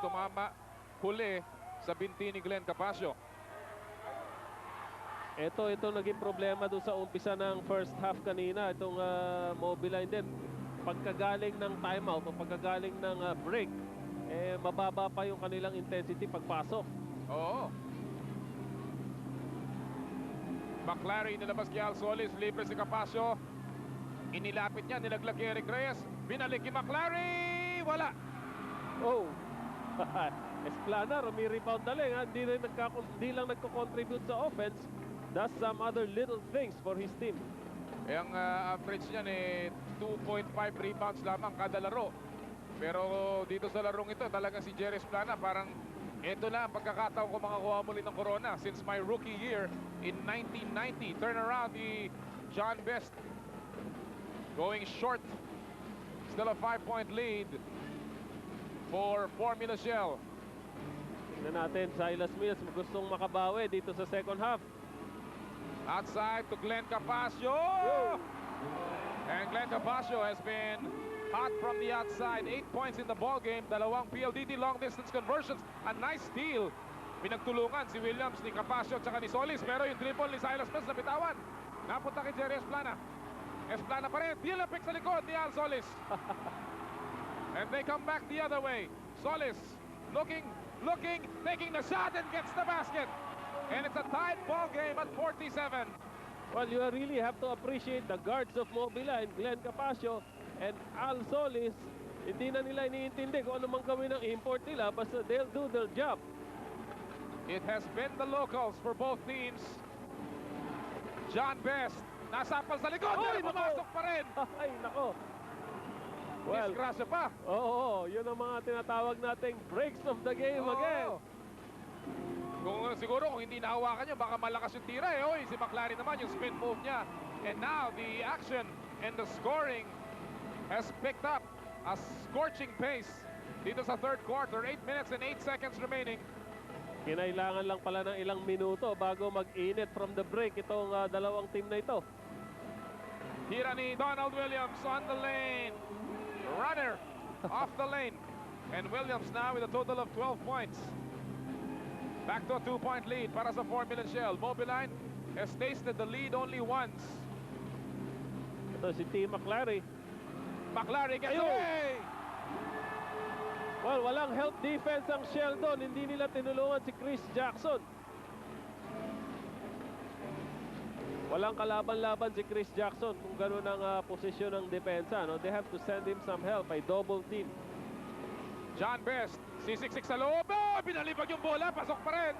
tumama huli sa binti ni Glenn Capasio. Ito naging problema doon sa umpisa ng first half kanina. Itong Mobiline din. Pagkagaling ng timeout o pagkagaling ng break, mababa pa yung kanilang intensity pagpasok. Oo. McClary nilabas kay Alsolis, libre si Capasio. Inilapit niya, nilaglag kay Eric Reyes. Binalik kay McClary, wala. Oh. Esplana, rumi-rebound na lang. Hindi lang nagko-contribute sa offense. Does some other little things for his team. Ang average niyan 2.5 rebounds lamang kada laro. Pero dito sa larong ito, talaga si Jerry Esplana, parang ito na ang pagkakataon ko makakuha muli ng corona since my rookie year in 1990. Turn around ni John Best. Going short. Still a 5-point lead for Formula Shell. Tingnan natin, Silas Mills gustong makabawi dito sa second half. Outside to Glenn Capasio. And Glenn Capasio has been hot from the outside. 8 points in the ball game. Dalawang PLDT long distance conversions. A nice steal. Pinagtulungan si Williams ni Capasio at ni Solis. Pero yung dribble ni Silas Mills nabitawan. Napunta kay Jerry Esplana. Esplana pa rin. Deal pick sa likod ni Al Solis. And they come back the other way. Solis looking, taking the shot and gets the basket. And it's a tied ball game at 47. Well, you really have to appreciate the guards of Mobiline, Glenn Capasio and Al Solis. Hindi na nila iniintindi kung ano mang gawin ng import nila, basta they'll do their job. It has been the locals for both teams. John Best, nasapal sa likod, pero pumasok pa rin. Ay, nako. Well, disgrasya pa. Oo, yun ang mga tinatawag nating breaks of the game again. Siguro kung hindi nahawakan niya, baka malakas yung tira eh. Oy, si McClary naman yung spin move niya. And now the action and the scoring has picked up a scorching pace dito sa third quarter. 8 minutes and 8 seconds remaining. Kinailangan lang pala ng ilang minuto bago mag-init from the break itong dalawang team na ito. Tira ni Donald Williams on the lane. Runner off the lane. And Williams now with a total of 12 points. Back to a 2-point lead para sa Formula Shell. Mobiline has tasted the lead only once. Ito si T. McClary. McClary gets away! Well, walang help defense ang Shell doon. Hindi nila tinulungan si Chris Jackson. Walang kalaban-laban si Chris Jackson kung gano'n ang posisyon ng depensa. No? They have to send him some help by double team. John Best, sisiksik sa loob. Oh, binalibag yung bola, pasok pa rin.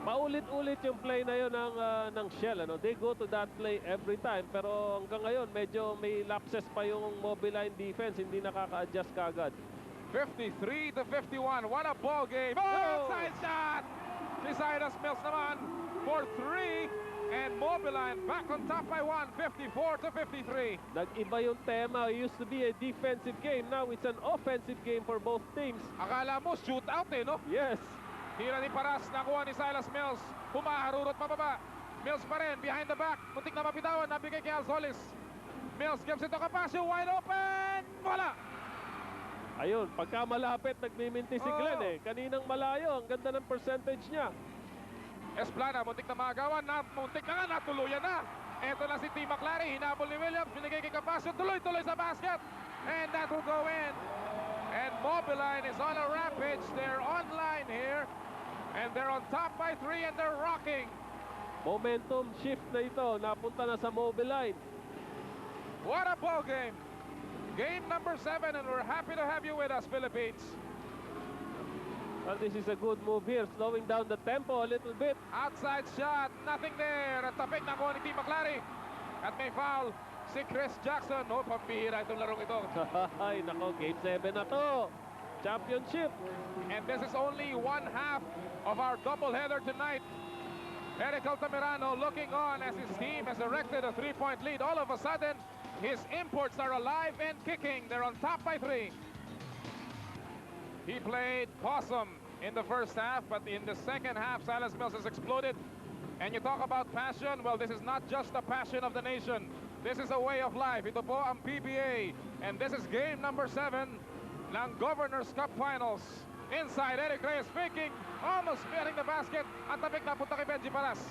Paulit-ulit yung play na yun ng Shell. Ano? They go to that play every time. Pero hanggang ngayon, medyo may lapses pa yung Mobiline defense. Hindi nakaka-adjust kagad. 53 to 51. What a ball game. Oh, side shot! Si Cyrus Mills naman for 3. And Mobiline back on top by 1, 54 to 53. Nag-iba yung tema. It used to be a defensive game. Now it's an offensive game for both teams. Akala mo shootout eh, no? Yes. Tira ni Paras, nakuha ni Silas Mills. Humaharurot pababa. Mills pa rin, behind the back. Muntik na mapitawan, nabigay kay Al Solis. Mills gives it to Capasio, wide open! Wala! Ayun, pagka malapit, nagmiminti si Glenn eh. Kaninang malayo, ang ganda ng percentage niya. Esplana, muntik na magawan, muntik na nga, natuluyan na. Ito na si T. McClary, hinabol ni Williams, binigay kay Capasio, tuloy-tuloy sa basket. And that will go in. And Mobiline is on a rampage. They're online here. And they're on top by 3 and they're rocking. Momentum shift na ito, napunta na sa Mobiline. What a ball game. Game number 7 and we're happy to have you with us, Philippines. Well, this is a good move here, slowing down the tempo a little bit. Outside shot, nothing there. At tapik na kuha ni T. McClary. At may foul si Chris Jackson. Oh, pambihira itong larong ito. Ay, nako, game 7 na to. Championship. And this is only one half of our doubleheader tonight. Eric Altamirano looking on as his team has erected a 3-point lead. All of a sudden, his imports are alive and kicking. They're on top by 3. He played possum in the first half, but in the second half, Silas Mills has exploded. And you talk about passion, well, this is not just the passion of the nation. This is a way of life. Ito po ang PBA. And this is game number 7. ng Governor's Cup Finals. Inside, Eric Reyes faking, almost sparing the basket. Ang tapik na punta kay Benji Paras.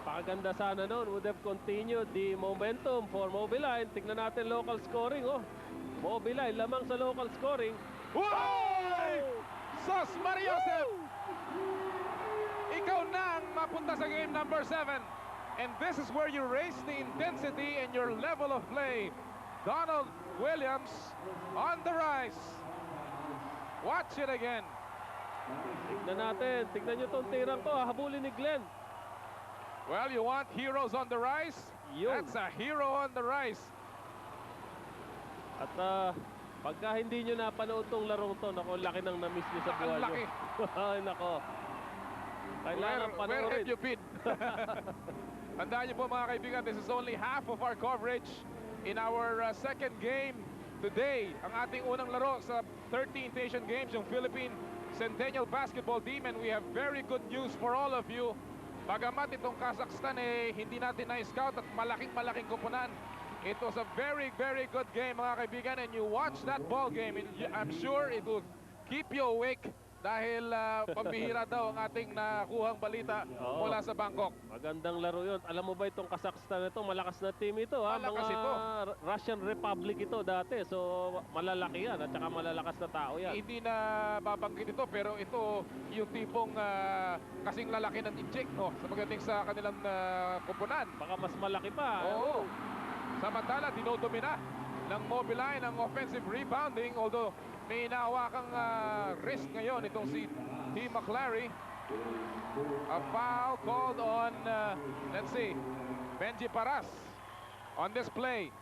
Pakaganda sana noon, would have continued the momentum for Mobiline. Tignan natin local scoring, oh. Mobiline lamang sa local scoring. Wow! Sos Mariosep! Ikaw na ang mapunta sa game number 7. And this is where you raise the intensity and your level of play. Donald Williams on the rise. Watch it again. Tignan natin, tignan nyo itong tirang to, habulin ni Glenn. Well, you want heroes on the rise? Yun. That's a hero on the rise. At pagka hindi nyo napanood tong larong to, nako, laki nang na-miss nyo sa buhay nyo. Laki. Ay, nako. Kailangan Where panoorin. have you been? Tandaan niyo po mga kaibigan, this is only half of our coverage in our second game today. Ang ating unang laro sa 13th Asian Games, yung Philippine Centennial Basketball Team, and we have very good news for all of you. Bagamat itong Kazakhstan hindi natin na-scout at malaking koponan. It was a very good game mga kaibigan, and you watch that ball game, and I'm sure it will keep you awake dahil pambihira daw ang ating nakuhang balita mula sa Bangkok. Magandang laro yun. Alam mo ba itong Kazakhstan ito, malakas na team ito, ha? Malakas Mga ito. Russian Republic ito dati, so malalaki yan at saka malalakas na tao yan. Hindi na babanggit ito, pero ito yung tipong kasing lalaki ng inject sa pagdating sa kanilang koponan. Baka mas malaki pa. Oo. Samantala, dinodomina ng Mobiline ang offensive rebounding, although may inahawakang risk ngayon itong si T. McClary. A foul called on, let's see, Benji Paras on this play.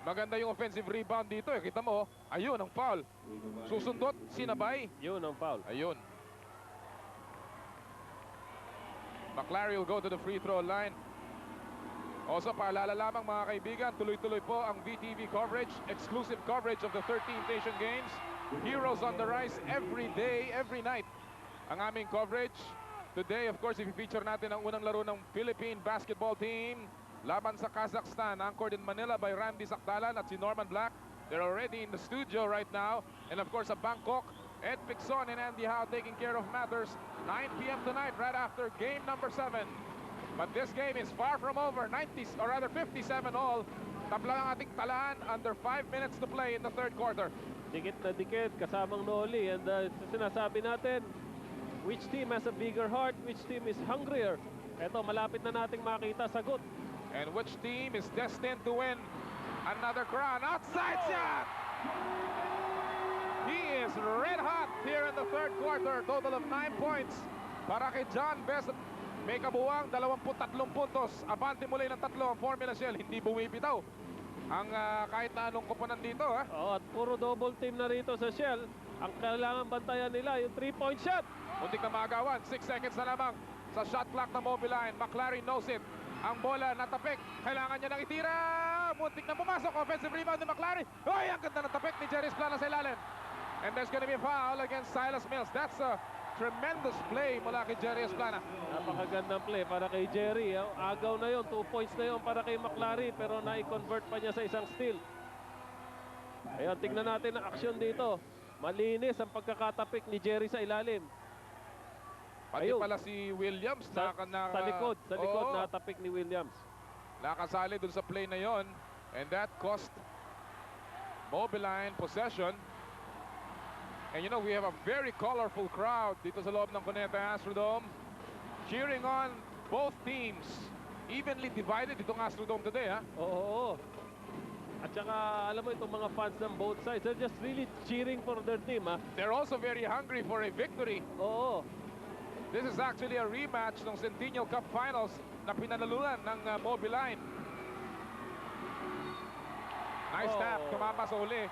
Maganda yung offensive rebound dito. Kita mo, ayun ang foul. Susundot, sinabay. Yun ang foul. Ayun. McClary will go to the free throw line. Also, paalala lamang mga kaibigan, tuloy-tuloy po ang VTV coverage, exclusive coverage of the 13th Asian Games. Heroes on the rise every day, every night. Ang aming coverage. Today, of course, i-feature natin ang unang laro ng Philippine basketball team laban sa Kazakhstan, anchored in Manila by Randy Sakdalan at si Norman Black. They're already in the studio right now. And of course, sa Bangkok, Ed Picson and Andy Howe taking care of matters. 9 p.m. tonight, right after game number 7. But this game is far from over. 90s, or rather 57 all. Tabla ang ating talaan under 5 minutes to play in the third quarter. Dikit na dikit, kasamang Noli. And sinasabi natin, which team has a bigger heart, which team is hungrier. Eto, malapit na nating makita sagot. And which team is destined to win another crown? Outside shot! He is red hot here in the third quarter. Total of 9 points para kay John Best. May kabuwang 23 puntos. Abante muli ng 3 ang Formula Shell. Hindi bumibitaw ang kahit na anong koponan dito. At puro double team na rito sa Shell. Ang kailangan bantayan nila yung 3-point shot. Muntik na maagawan. 6 seconds na lamang sa shot clock na Mobiline. McClary knows it. Ang bola natapik. Kailangan niya nang itira. Muntik na pumasok. Offensive rebound ni McClary. Ay, ang ganda ng tapik ni Jerry Plana sa ilalim. And there's gonna be a foul against Silas Mills. That's a tremendous play mula kay Jerry Esplana. Napakagandang play para kay Jerry. Agaw na yon, 2 points na yon para kay McClary, pero na-convert pa niya sa isang steal. Ayan, tingnan natin ang aksyon dito. Malinis ang pagkakatapik ni Jerry sa ilalim. Pati Ayun. pala si Williams Sa likod natapik ni Williams. Nakasali dun sa play na yon, and that cost Mobiline possession. And you know, we have a very colorful crowd dito sa loob ng Cuneta Astrodome, cheering on both teams. Evenly divided itong Astrodome today, ha? Oo. At saka, alam mo, itong mga fans ng both sides, they're just really cheering for their team, ha? They're also very hungry for a victory. Oo. This is actually a rematch ng Centennial Cup Finals na pinanalunan ng Mobiline. Nice tap, tumama sa uli.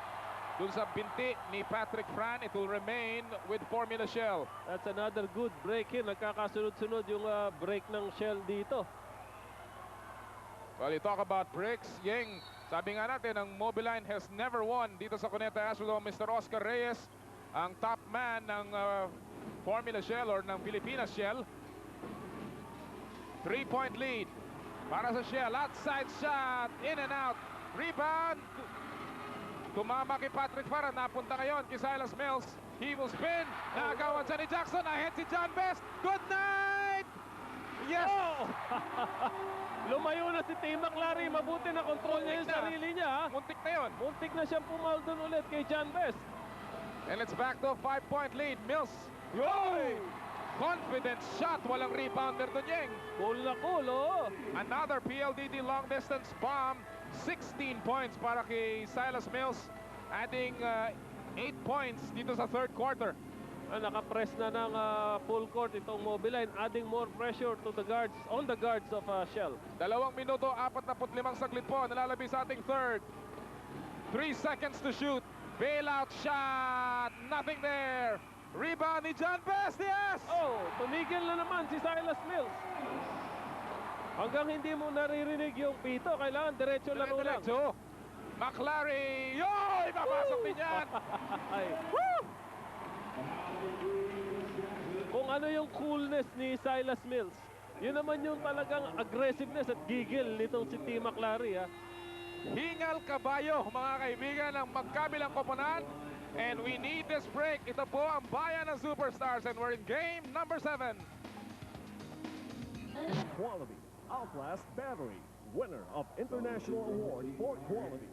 Dun sa binti ni Patrick Fran, it will remain with Formula Shell. That's another good break in. Nagkakasunod-sunod yung break ng Shell dito. Well, you talk about breaks. Yeng, sabi nga natin, ang Mobiline has never won dito sa Cuneta Astrodome. Mr. Oscar Reyes, ang top man ng Formula Shell or ng Pilipinas Shell. 3-point lead para sa Shell. Outside shot, in and out. Rebound. Tumama kay Patrick Farah. Napunta ngayon kay Silas Mills. He will spin. Naagawan siya ni Jackson. Ahead si John Best. Good night! Yes! Oh! Lumayo na si Tim McLary. Mabuti na control niya yung Muntik na. sarili niya. Ha? Muntik na yun. Muntik na siyang pumal doon ulit kay John Best. And it's back to a 5-point lead. Mills. Yoy! Confident shot. Walang rebounder doon, Yeng. Cool na cool, oh. Another PLDT long distance bomb. 16 points para kay Silas Mills. Adding 8 points dito sa third quarter. Nakapress na ng full court itong Mobiline, adding more pressure to the guards, on the guards of Shell. 2 minuto, 45 saglit po. Nalalabi sa ating third. 3 seconds to shoot. Bailout shot. Nothing there. Rebound ni John Best. Yes! Oh, tumigil na naman si Silas Mills. Hanggang hindi mo naririnig yung pito, kailangan diretso laro lang. Diretso. McLary. Yoy! Papasok din yan. Ay. Woo! Kung ano yung coolness ni Silas Mills, yun naman yung talagang aggressiveness at gigil nitong si Tim McLary. Ha? Hingal kabayo, mga kaibigan, ng magkabilang koponan. And we need this break. Ito po ang bayan ng Superstars. And we're in game number 7. Quality Outlast Battery, winner of International Award for Quality.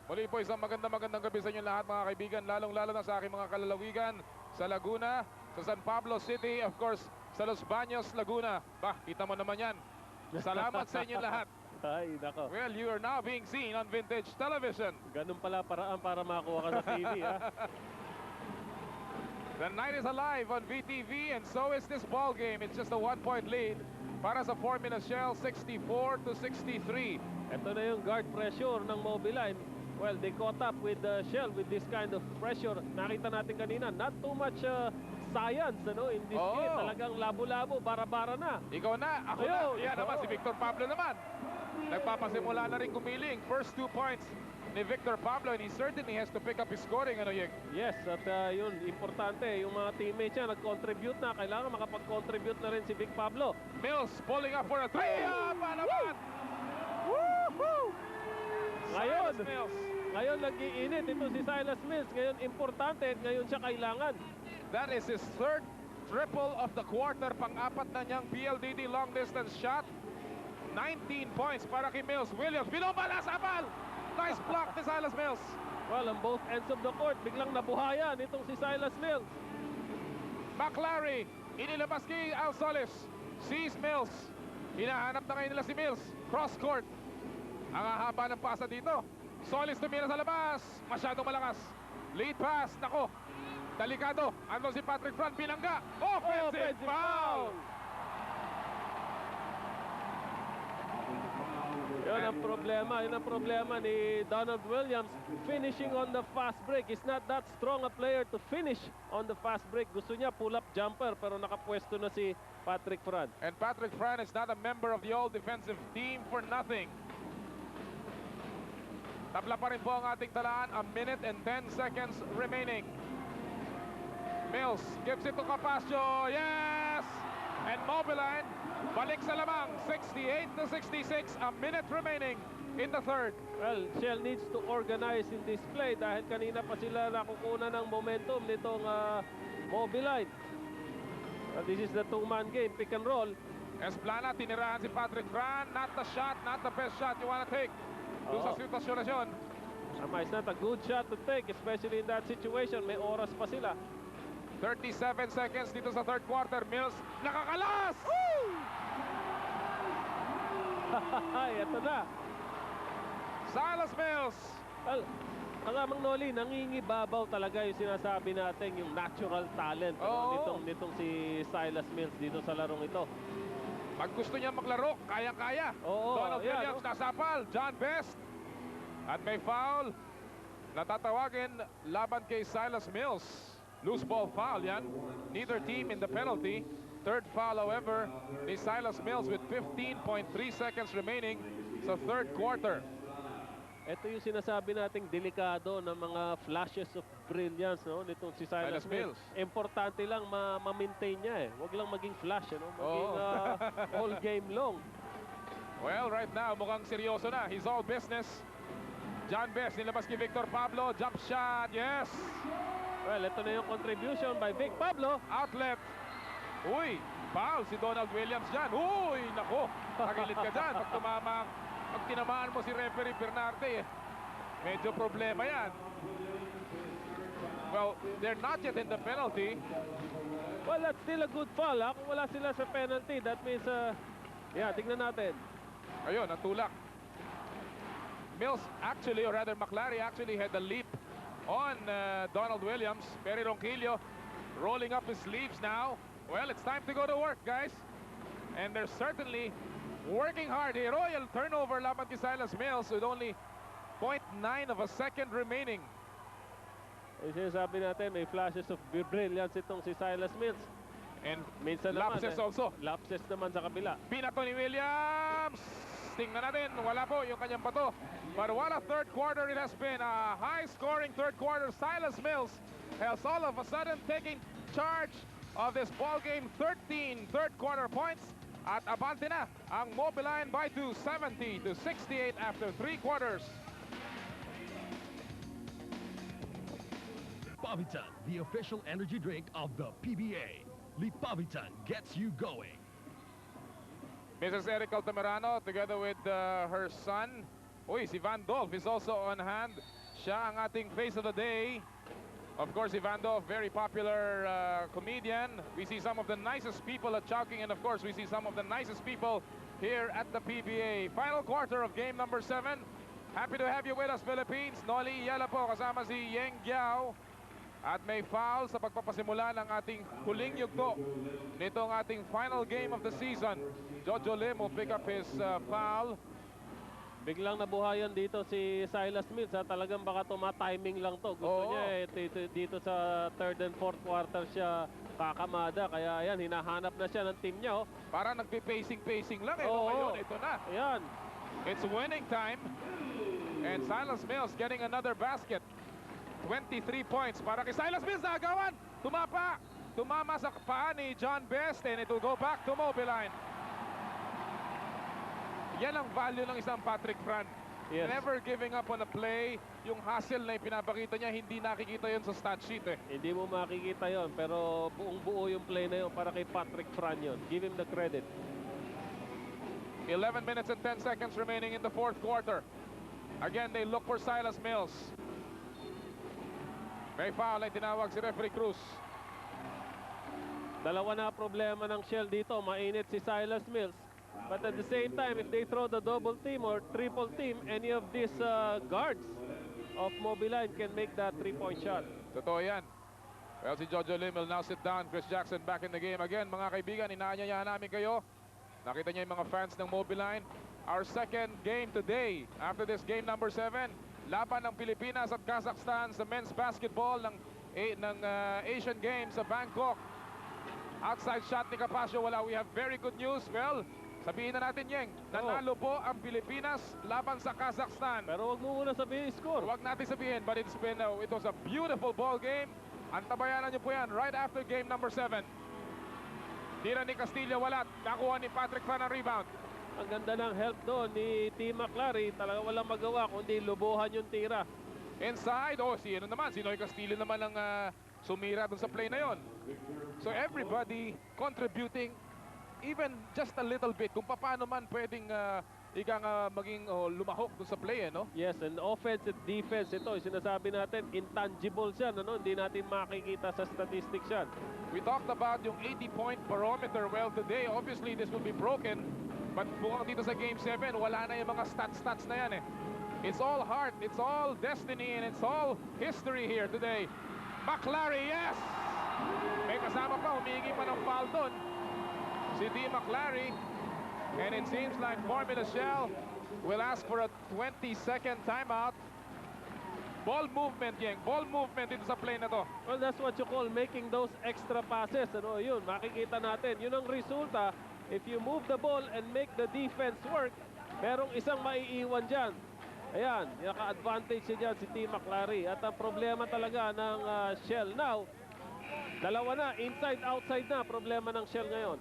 Muli po isang magandang gabi sa inyo lahat, mga kaibigan. Lalong-lalo na sa aking mga kalalawigan sa Laguna, sa San Pablo City, of course, sa Los Baños, Laguna. Bah, kita mo naman yan. Salamat sa inyo lahat. Ay, nako. Well, you are now being seen on Vintage Television. Ganun pala paraan para makuha ka sa TV. Ha? The night is alive on VTV, and so is this ball game. It's just a 1-point lead para sa Formula Shell, 64-63. Ito na yung guard pressure ng Mobiline. Well, they caught up with Shell with this kind of pressure. Nakita natin kanina, not too much science in this game. Talagang labo-labo, bara-bara na. Ikaw na, ako na. Yan naman, si Victor Pablo naman. Nagpapasimula na rin gumiling. First 2 points ni Victor Pablo, and he certainly has to pick up his scoring. Ano, Yeng? Yes, at yun, importante. Yung mga teammates niya nag-contribute na. Kailangan makapag-contribute na rin si Vic Pablo. Mills pulling up for a 3. Pa naman! Woo! Ngayon, Silas Mills. ngayon nag-iinit ito si Silas Mills. Ngayon, importante at ngayon siya kailangan. That is his third triple of the quarter. Pang-apat na niyang PLDT long distance shot. 19 points para kay Mills. Williams, binobala sa bal! Nice block ni Silas Mills. Well, on both ends of the court, biglang nabuhayan itong si Silas Mills. McLary, inilabas kay Al Solis. Sees Mills. Hinahanap na ngayon nila si Mills. Cross court. Ang haba ng pasa dito. Solis tumira sa labas. Masyadong malakas. Lead pass. Nako. Delikado. Ano si Patrick Fran? Binangga. Offensive foul. Yun ang problema ni Donald Williams, finishing on the fast break. He's not that strong a player to finish on the fast break. Gusto niya pull-up jumper pero nakapwesto na si Patrick Fran. And Patrick Fran is not a member of the all-defensive team for nothing. Tabla pa rin po ang ating talaan. A minute and 10 seconds remaining. Mills gives it to Capasio. Yes! And Mobiline balik sa lamang. 68-66. A minute remaining in the third. Well, Shell needs to organize in this play dahil kanina pa sila nakukunan ng momentum nitong Mobiline. This is the two-man game, pick and roll. Esplana, tinirahan si Patrick Fran. Not the shot, not the best shot you wanna take. Doon sa sitwasyon na yun. It's not a good shot to take, especially in that situation. May oras pa sila. 37 seconds dito sa third quarter. Mills, nakakalas! Ay, ito na. Silas Mills. Well, Mang Noli, nangingibabaw talaga yung sinasabi natin, yung natural talent nitong si Silas Mills dito sa larong ito. Pag gusto niya maglaro, kaya-kaya. Donald Williams nasapal. John Best. At may foul. Natatawagin laban kay Silas Mills. Loose ball foul yan. Neither team in the penalty. Third foul, however, ni Silas Mills with 15.3 seconds remaining sa third quarter. Ito yung sinasabi nating delikado ng mga flashes of brilliance nitong si Silas Mills. Importante lang ma-maintain niya eh. Huwag lang maging flash, maging all game long. Well, right now, mukhang seryoso na. He's all business. John Best, nilabas kay Victor Pablo. Jump shot, yes! Well, ito na yung contribution by Vic Pablo. Outlet. Uy, foul si Donald Williams dyan. Uy, nako, tagilid ka dyan. Pag tinamaan mo si referee Bernarte, medyo problema yan. Well, they're not yet in the penalty. Well, that's still a good foul. Kung wala sila sa penalty, that means, yeah, tignan natin. Ayun, natulak. Mills actually, or rather McClary actually had the leap on Donald Williams. Perry Ronquillo rolling up his sleeves now. Well, it's time to go to work, guys. And they're certainly working hard here. Royal turnover laban kay Silas Mills with only 0.9 of a second remaining. Yung sinasabi natin, may flashes of brilliance itong si Silas Mills. And Minsan lapses naman, also. Lapses naman sa kabila. Pinato ni Williams. Tingnan natin, wala po yung kanyang bato. But what a third quarter it has been. A high-scoring third quarter. Silas Mills has all of a sudden taking charge of this ball game. 13 third quarter points. At abante na ang Mobiline by 2, 70-68 after 3 quarters. Pavitan, the official energy drink of the PBA. Pavitan gets you going. Mrs. Eric Altamirano together with her son. Uy, si Van Dolph is also on hand. Siya ang ating face of the day. Of course, si Van Dolph, very popular comedian. We see some of the nicest people at Chowking, and of course, we see some of the nicest people here at the PBA. Final quarter of game number 7. Happy to have you with us, Philippines. Noli Yala po kasama si Yeng Giao. At may foul sa pagpapasimula ng ating huling yugto nitong ating final game of the season. Jojo Lim will pick up his foul. Biglang nabuhayan dito si Silas Mills. Talagang baka tuma-timing lang to. Gusto niya dito sa third and fourth quarter siya kakamada. Kaya ayan, hinahanap na siya ng team niya. Para nagpe-pacing lang. Ngayon, ito na. Ayan. It's winning time. And Silas Mills getting another basket. 23 points para kay Silas Mills na agawan. Tumama sa paa ni John Best, and it will go back to Mobiline. Yan ang value ng isang Patrick Fran. Yes. Never giving up on a play. Yung hustle na ipinapakita niya, hindi nakikita yun sa stat sheet eh. Hindi mo makikita yon, pero buong buo yung play na yun para kay Patrick Fran yun. Give him the credit. 11 minutes and 10 seconds remaining in the fourth quarter. Again, they look for Silas Mills. May foul ay tinawag si referee Cruz. Dalawa na problema ng Shell dito. Mainit si Silas Mills. But at the same time, if they throw the double team or triple team, any of these guards of Mobiline can make that three-point shot. Totoo yan. Well, si Jojo Lim will now sit down. Chris Jackson back in the game again. Mga kaibigan, inaanyayahan namin kayo. Nakita niyo yung mga fans ng Mobiline. Our second game today, after this game number 7, laban ng Pilipinas at Kazakhstan sa men's basketball ng Asian Games sa Bangkok. Outside shot ni Capasio, wala. We have very good news. Well, sabihin na natin, Yeng, nanalo po ang Pilipinas laban sa Kazakhstan. Pero wag mo muna sabihin score. Wag natin sabihin, but it was a beautiful ball game. Antabayanan niyo po yan right after game number 7. Tira ni Castilla, wala. Nakuha ni Patrick Fran ang rebound. Ang ganda ng help doon ni Team McClary. Talaga walang magawa kundi lubuhan yung tira. Inside, si Noy Castillo naman ang sumira dun sa play na yon. So everybody contributing even just a little bit kung paano man pwedeng maging lumahok dun sa play, no? Yes, and offense and defense, ito, sinasabi natin, intangible yan, ano? Hindi natin makikita sa statistics yan. We talked about yung 80-point barometer. Well, today, obviously, this will be broken. But mukhang dito sa Game 7, wala na yung mga stats na yan eh. It's all heart, it's all destiny, and it's all history here today. McClary, yes! May kasama pa, humingi pa ng foul doon. Si D. McClary. And it seems like Formula Shell will ask for a 20-second timeout. Ball movement, Yeng. Ball movement dito sa play na to. Well, that's what you call making those extra passes. Ano, yun, makikita natin. Yun ang resulta. If you move the ball and make the defense work, merong isang maiiwan dyan. Ayan, naka-advantage siya dyan si Team McClary. At ang problema talaga ng Shell now, dalawa na, inside-outside na problema ng Shell ngayon.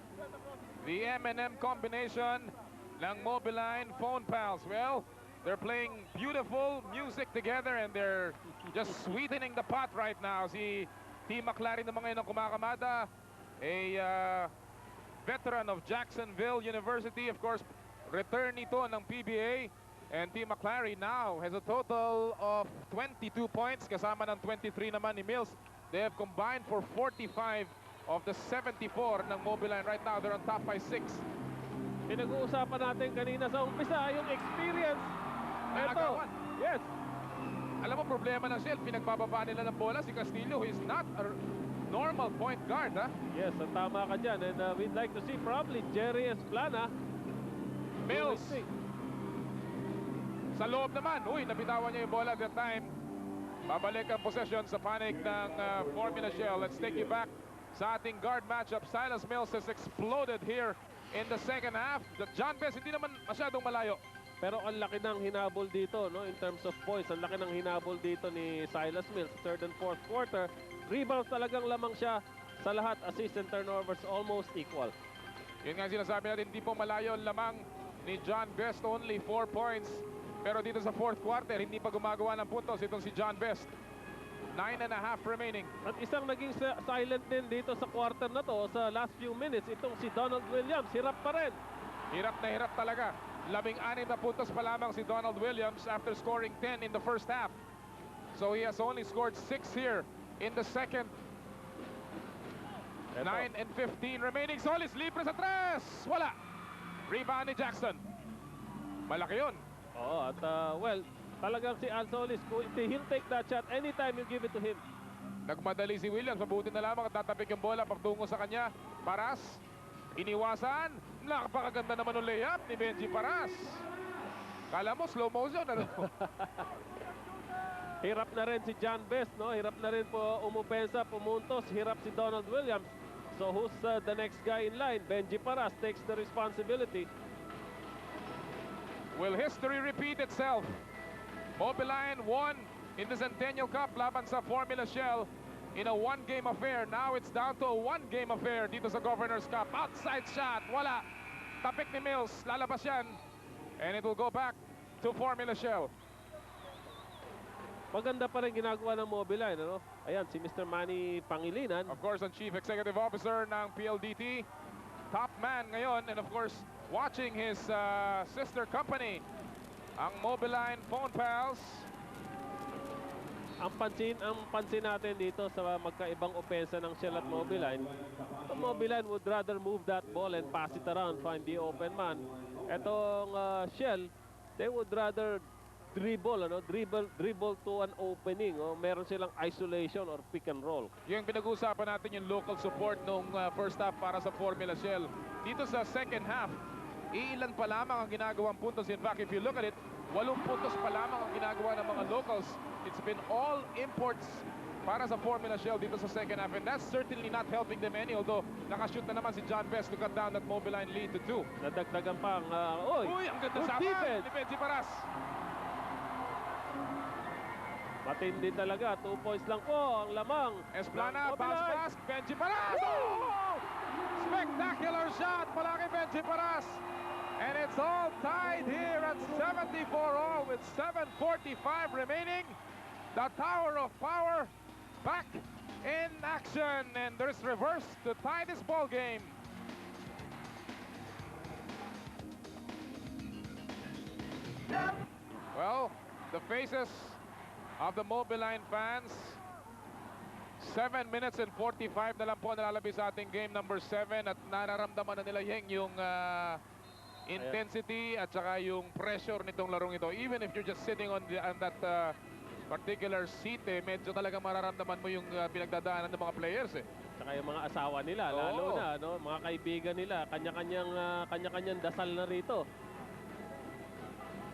The M&M combination ng Mobiline phone pals. Well, They're playing beautiful music together and they're just sweetening the pot right now. Si Team McLaren naman ngayon ang kumakamada. A veteran of Jacksonville University. Of course, return ito ng PBA. And Team McLaren now has a total of 22 points. Kasama ng 23 naman ni Mills. They have combined for 45 of the 74 ng Mobiline. Right now, they're on top by 6. Pinag-uusapan natin kanina sa umpisa yung experience. Ito. Yes. Alam mo, problema ng Shell, pinagbababa nila ng bola si Castillo, who is not a normal point guard, ha? Yes, tama ka dyan. And we'd like to see probably Jerry Esplana. Mills. Sa loob naman, uy, nabitawan niya yung bola at that time. Babalik ang possession sa panig ng Formula Shell. Let's take you back sa ating guard matchup. Silas Mills has exploded here in the second half. The John Best hindi naman masyadong malayo. Pero ang laki ng hinabol dito, no, in terms of points. Ang laki ng hinabol dito ni Silas Mills, third and fourth quarter. Rebounds talagang lamang siya sa lahat. Assist and turnovers almost equal. Yun nga sinasabi natin, hindi po malayo ang lamang ni John Best, only 4 points. Pero dito sa fourth quarter, hindi pa gumagawa ng puntos itong si John Best. 9.5 remaining. At isang naging silent din dito sa quarter na to, sa last few minutes, itong si Donald Williams. Hirap pa rin. Hirap na hirap talaga. 16 na puntos pa lamang si Donald Williams after scoring 10 in the first half. So he has only scored 6 here in the second. 9 and 15 remaining. Solis libre sa tres. Wala. Rebound ni Jackson. Malaki yun. Oo, at well, talagang si Al Solis, he'll take that shot anytime you give it to him. Nagmadali si Williams. Mabuti na lamang at tatapik yung bola pagtungo sa kanya. Paras. Iniwasan. Nakapakaganda naman ng layup ni Benji Paras. Kala mo slow motion. Ano? Hirap na rin si John Best, no? Hirap na rin po umupensa, pumuntos. Hirap si Donald Williams. So who's the next guy in line? Benji Paras takes the responsibility. Will history repeat itself? Mobiline won in the Centennial Cup laban sa Formula Shell in a one-game affair. Now it's down to a one-game affair dito sa Governor's Cup. Outside shot, wala. Tapik ni Mills, lalabas yan. And it will go back to Formula Shell. Maganda pa rin ginagawa ng Mobiline, ano? Ayan, si Mr. Manny Pangilinan. Of course, ang Chief Executive Officer ng PLDT. Top man ngayon, and of course, watching his sister company, ang Mobiline Phone Pals. Ang pansin natin dito sa magkaibang opensa ng Shell at Mobiline, the Mobiline would rather move that ball and pass it around, find the open man. Etong Shell, they would rather dribble to an opening. Meron silang isolation or pick and roll. Yung pinag-uusapan natin yung local support nung first half para sa Formula Shell. Dito sa second half, iilan pa lamang ang ginagawang puntos. In fact, if you look at it, 8 puntos pa lamang ang ginagawa ng mga locals. It's been all imports para sa Formula Shell dito sa second half. And that's certainly not helping them any. Although, nakashoot na naman si John Best to cut down that Mobiline lead to 2. Nadagdagan pa ang... Uy, ang ganda sa ni Benji Paras. Matindi talaga. 2 points lang po ang lamang. Esplana, bounce pass, Benji Paras. Oh! Spectacular shot mula kay Benji Paras. And it's all tied here at 74 all with 7:45 remaining. The Tower of Power back in action, and there's reverse to tie this ball game. Well, the faces of the Mobiline fans. 7 minutes and 45 na lang po nalalabi sa ating game number 7 at nararamdaman na nila yung intensity at saka yung pressure nitong larong ito. Even if you're just sitting on that particular seat, medyo talaga mararamdaman mo yung pinagdadaanan ng mga players. Saka yung mga asawa nila, lalo na, no? Mga kaibigan nila, kanya-kanyang dasal na rito.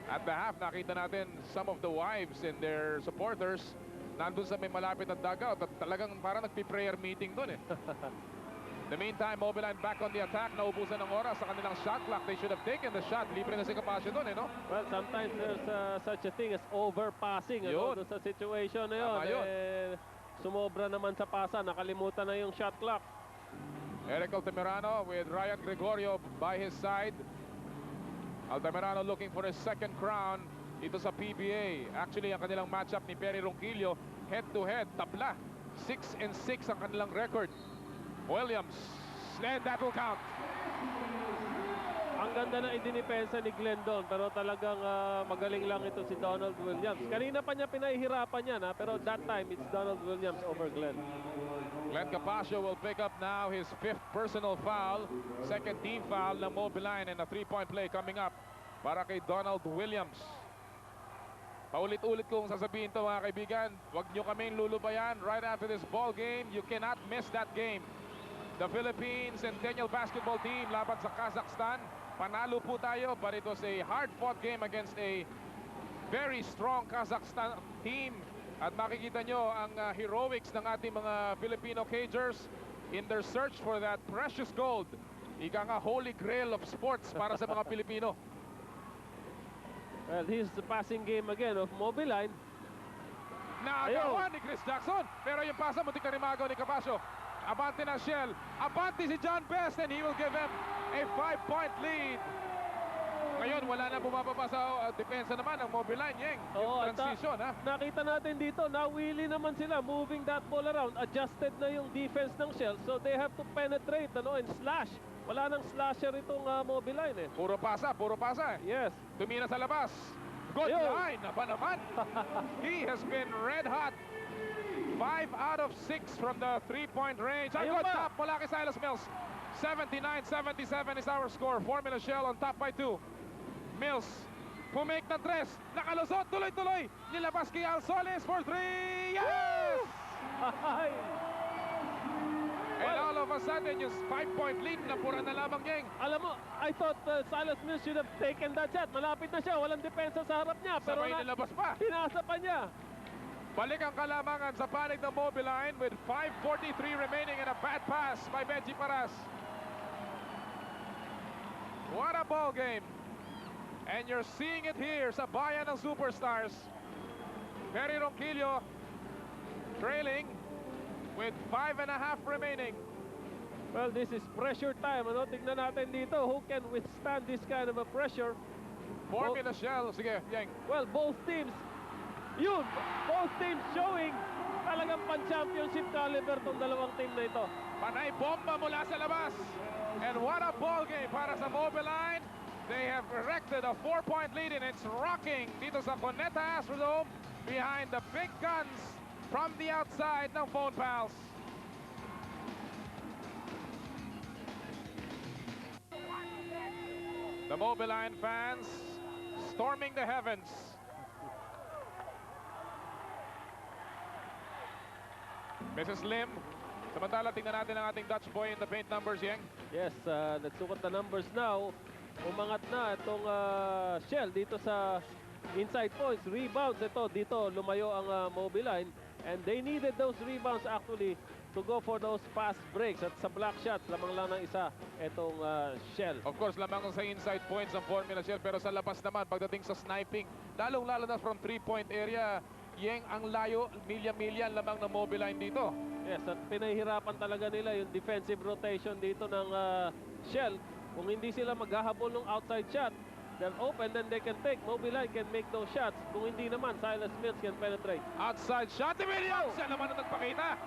At the half, nakita natin some of the wives and their supporters nandun sa may malapit na dugout at talagang parang nagpi-prayer meeting dun. In the meantime, Mobiline back on the attack. Naubusan ng oras sa kanilang shot clock. They should have taken the shot. Libre na si Capasio doon, no? Well, sometimes there's such a thing as overpassing, ano, doon sa situation na yun. Sumobra naman sa pasa. Nakalimutan na yung shot clock. Eric Altamirano with Ryan Gregorio by his side. Altamirano looking for his second crown dito sa PBA. Actually, ang kanilang matchup ni Perry Ronquillo, head-to-head, tabla. 6-6 ang kanilang record. Williams, and that will count. Ang ganda na idinipensa ni Glenn doon, pero talagang magaling lang ito si Donald Williams. Kanina pa niya pinahihirapan yan, pero that time it's Donald Williams over Glenn. Glenn Capasio will pick up now his 5th personal foul, 2nd team foul ng Mobiline, and a 3-point play coming up para kay Donald Williams. Paulit-ulit kong sasabihin to, mga kaibigan, huwag nyo kaming lulubayan right after this ball game. You cannot miss that game. The Philippines Centennial basketball team laban sa Kazakhstan. Panalo po tayo, but it was a hard-fought game against a very strong Kazakhstan team. At makikita nyo ang heroics ng ating mga Filipino Cagers in their search for that precious gold. Ika nga holy grail of sports para sa mga Pilipino. Well, here's the passing game again of Mobiline. Nagawa ni Chris Jackson, pero yung pasa muntik na rimagaw ni Capasio. Abante na Shell. Abante si John Best, and he will give him a 5-point lead. Ngayon, wala na bumababa sa depensa naman ng Mobiline, Yeng. Yung transition, ha? Nakita natin dito, nawili naman sila, moving that ball around. Adjusted na yung defense ng Shell, so they have to penetrate, and slash. Wala nang slasher itong Mobiline, eh. Puro pasa, eh. Yes. Tumina sa labas. Good line, aba naman. He has been red hot. 5 out of 6 from the 3-point range. A good top mula kay Silas Mills. 79-77 is our score. Formula Shell on top by 2. Mills, pumake ng 3. Nakalusot, tuloy-tuloy. Nilabas kay Al Solis for 3. Yes! And all of a sudden, yung 5-point lead na pura na lamang, Yeng. Alam mo, I thought Silas Mills should have taken that shot. Malapit na siya, walang depensa sa harap niya. Pero Sabay nilabas pa. Pinasa pa niya. Balik ang kalamangan sa panig ng Mobiline with 5:43 remaining and a bad pass by Benji Paras. What a ball game. And you're seeing it here sa bayan ng Superstars. Perry Ronquillo trailing with 5.5 remaining. Well, this is pressure time. Tignan natin dito who can withstand this kind of a pressure. Formula Shell. Sige, Yeng. Well, both teams showing talagang pan-championship caliber tong dalawang team na ito. Panay bomba mula sa labas. And what a ball game para sa Mobiline. They have erected a 4-point lead and it's rocking dito sa Conetta Astrodome behind the big guns from the outside ng Phone Pals. The Mobiline fans storming the heavens. Mrs. Lim, samantala tingnan natin ang ating Dutch boy in the paint numbers, Yeng. Yes, let's look at the numbers now. Umangat na itong Shell dito sa inside points. Rebounds dito lumayo ang Mobiline. And they needed those rebounds actually to go for those fast breaks. At sa block shots, lamang lang ng isa itong Shell. Of course, lamang sa inside points ang Formula Shell. Pero sa labas naman, pagdating sa sniping, lalong-lalo na from 3-point area, Yeng, ang layo, milya-milya lamang ng Mobiline dito. Yes, at pinahihirapan talaga nila yung defensive rotation dito ng Shell. Kung hindi sila maghahabol ng outside shot, they're open, then they can take. Mobiline can make those shots. Kung hindi naman, Silas Mills can penetrate. Outside shot, Williams! Siya naman ang nagpakita.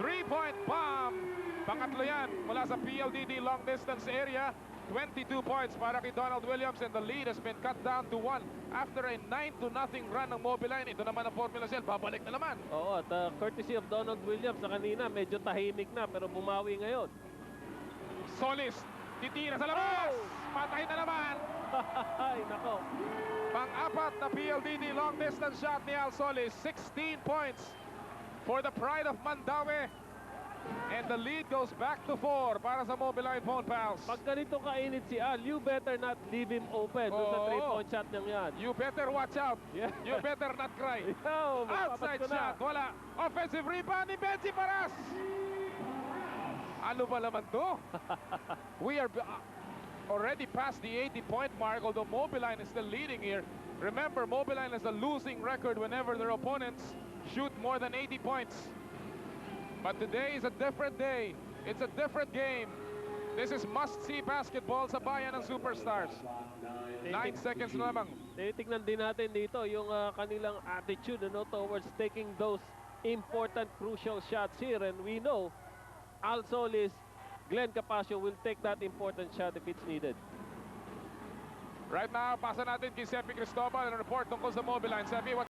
3-point bomb. Pangatlo yan mula sa PLDT long distance area. 22 points para kay Donald Williams, and the lead has been cut down to 1 after a 9-0 run ng Mobiline. Ito naman ang Formula Shell, babalik na naman. Oo, at courtesy of Donald Williams na kanina, medyo tahimik na pero bumawi ngayon. Solis, titira sa labas! Patay na naman! Ay, nako. Pang-apat na PLDT long distance shot ni Al Solis. 16 points for the pride of Mandaue. And the lead goes back to 4 para sa Mobiline Phone Pals. Pag ganito kainit si Al, you better not leave him open doon sa 3-point shot niyang yan. You better watch out. Yeah. You better not cry. Yo, Outside shot, wala. Offensive rebound ni Benji Paras. Ano ba naman to? We are already past the 80-point mark, although Mobiline is still leading here. Remember, Mobiline has a losing record whenever their opponents shoot more than 80 points. But today is a different day. It's a different game. This is must-see basketball sa bayan ng Superstars. 9 seconds na lamang. Titignan din natin dito yung kanilang attitude towards taking those important crucial shots here, and we know Al Solis, Glenn Capasio will take that important shot if it's needed. Right now, pasa natin kay Sepi Cristobal and report tungkol sa Mobiline. Sepi, what's